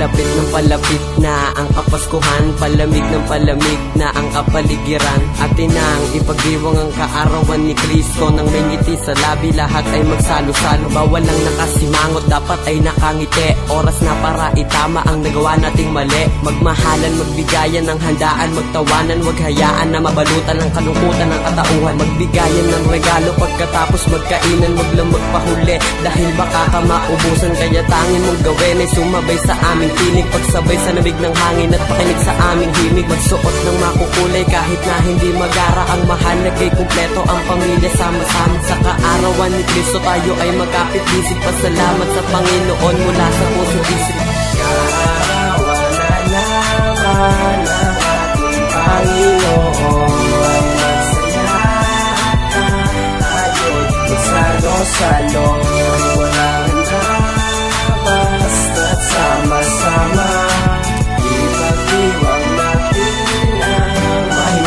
palapit na ang Kapaskuhan, palamig ng palamig na ang kapaligiran. Atinang ipagdiwang ang kaarawan ni Kristo, nang may ngiti sa labi, lahat ay magsalo-salo. Bawal lang nakasimangot, dapat ay nakangiti. Oras na para itama ang nagawa nating mali. Magmahalan, magbigayan ng handaan, magtawanan, wag hayaan na mabalutan ng kalungkutan ng katauhan. Magbigayan ng regalo pagkatapos magkainan, wag lang magpahuli dahil baka ka maubusan. Kaya tangin mong gawin ay sumabay sa aming tinig, pagsabay sa lamig ng hangin at pakinig sa aming himig. Magsuot ng makukulay kahit na hindi magara, ang mahalagay kumpleto ang pamilya sama-sama. Sa kaarawan ni Kristo tayo ay magkapit-isip, pasalamat sa Panginoon mula sa puso't isip. Kaarawan na naman ang ating Panginoon, magsaya tayo'y magsalo-salo, walang handa basta't sama-sama. Ipagdiwang natin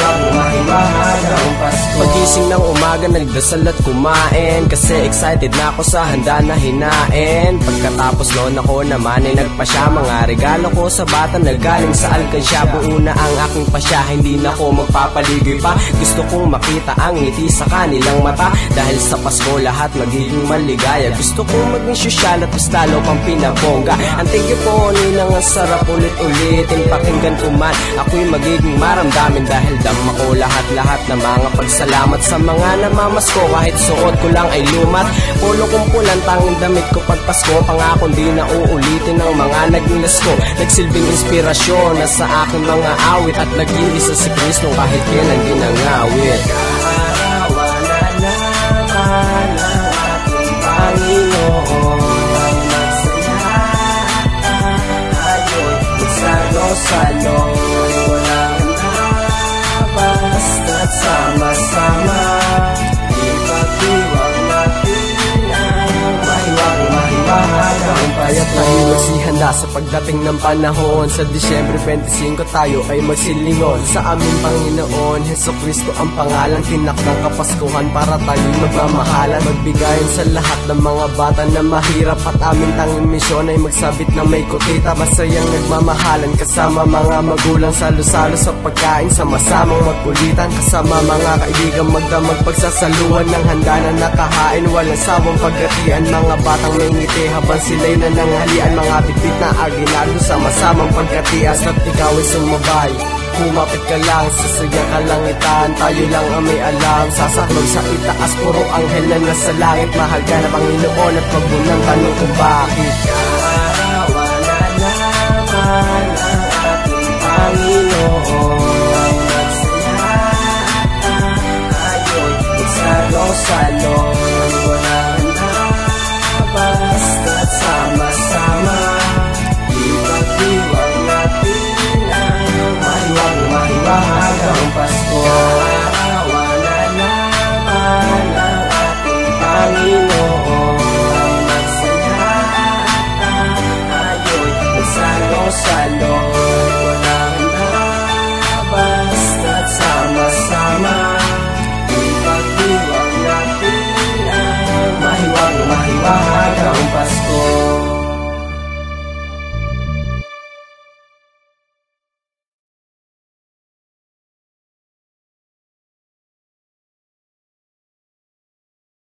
ang mahimahang Pasko. Pagising ng umaga, nagdasal at kumain, kasi excited na ako sa handa na hinain. Pagkatapos noon ako naman ay nagpasya, mga regalo ko sa bata na galing sa alkansya. Buo na ang aking pasya, hindi na ako magpapaligoy pa. Gusto kong makita ang ngiti sa kanilang mata, dahil sa Pasko lahat magiging maligaya. Gusto kong maging sosyal at mas lalo pang pinabongga. Ang tigiponi ng ang sarap ulit-ulitin, pakinggan ko man ako'y magiging maramdamin, dahil dama ko lahat-lahat na mga pagsalamat sa mga namamasko. Kahit suot ko lang ay lumat, polo kong pulan, tanging damit ko pag Pasko. Pangako di na uulitin ang mga naging lasko. Nagsilbing inspirasyon na sa aking mga awit, at nag-iisa si Kristo kahit kailan ginangawit. Kaarawan na naman ang ating Panginoon, magsaya tayo'y magsalo-salo, walang handa basta't sama-sama. Ipagdiwang natin ang mahimahang Kaya't tayo magsihanda sa pagdating ng panahon. Sa Disyembre 25 tayo ay magsilingon sa aming Panginoon Hesukristo ang pangalan. Tinakdang Kapaskuhan para tayo magmamahalan, magbigayan sa lahat ng mga bata na mahirap, at aming tanging misyon ay magsabit na may kutita. Masayang nagmamahalan kasama mga magulang, salo-salo sa pagkain, sama-samang magkulitan, kasama mga kaibigan, magdamag pagsasaluhan ng handa na nakahain. Walang sawang paggatian, mga batang may ngiti habang sila'y nananghalian. Mga bitbit na aginaldo, sama-samang pagkatias, at ikaw ay sumabay. Kumapit ka lang sa sayang kalangitan, tayo lang ang may alam. Sasaklog sa itaas, puro anghel na nasa langit. Mahal ka na Panginoon at wag mo nang tanong kung bakit. Kaarawan na naman ang ating Panginoon,